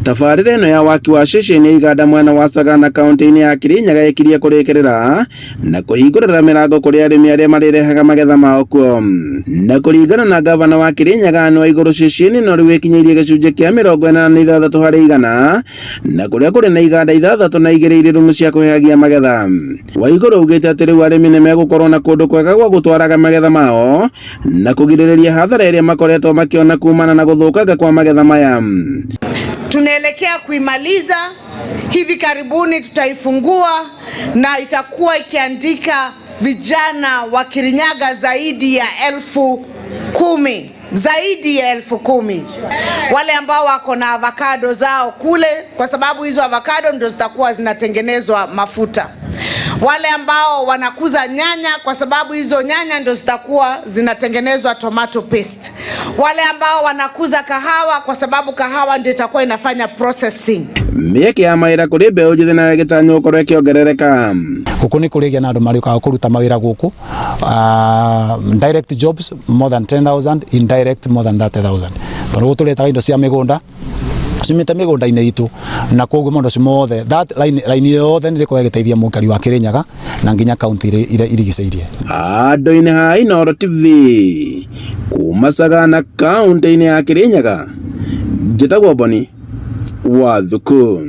Tabarĩra ĩno ya waki wa ceceni ya iganda mwena wa Sagana kaunti-inĩ ya Kirinyaga ĩkirie kũrĩkĩrĩra na kũhingũrĩra mĩrango kũrĩ arĩmi arĩa marehaga magetha mao kuo. Na kũringana na gavana wa Kirinyaga Anne Waigũrũ, ceceni ĩno rĩu ĩkinyĩirie gĩcunjĩ kĩa 46 harĩ igana, na kũrĩa kũrĩ na iganda 6 na 2 irĩ rumu cia kũhehagia magetha. Waigũrũ augĩte atĩ rĩu arĩmi nĩ megũkorwo na kũndũ kwega gwa gũtwaraga magetha mao na kũgirĩrĩria hathara ĩrĩa makoretwo makĩona kumana na gũthũkanga kwa magetha maya. Tunaelekea kuimaliza hivi karibuni, tutaifungua na itakuwa ikiandika vijana wa Kirinyaga zaidi ya 10,000, zaidi ya 10,000 wale ambao wako na avocado zao kule, kwa sababu hizo avocado ndio zitakuwa zinatengenezwa mafuta. Wale ambao wanakuza nyanya, kwa sababu hizo nyanya ndio zitakuwa zinatengenezwa tomato paste. Wale ambao wanakuza kahawa, kwa sababu kahawa ndio itakuwa inafanya processing. Mieke ya mawĩra kũrĩ mbeũ njĩthĩ nayo ĩgĩtanywo gũkorwo ĩkĩongerereka. Gũkũ nĩ kũrĩgĩa na andũ marĩũkaga kũruta mawĩra gũkũ, direct jobs more than 10,000, indirect more than 30,000. Tondũ tũretaga indo cia mĩgũnda cimĩte mĩgũnda-inĩ itũ, na koguo maũndũ acio mothe line yothe nĩ ĩrĩkorwo ĩgĩteithia mũikari wa Kirinyaga na nginya kaunti iria irigicĩirie. Handũ-inĩ ha Inooro TV kuma Sagana kaunti-inĩ ya Kirinyaga, njĩtagwo Boni Wathuku.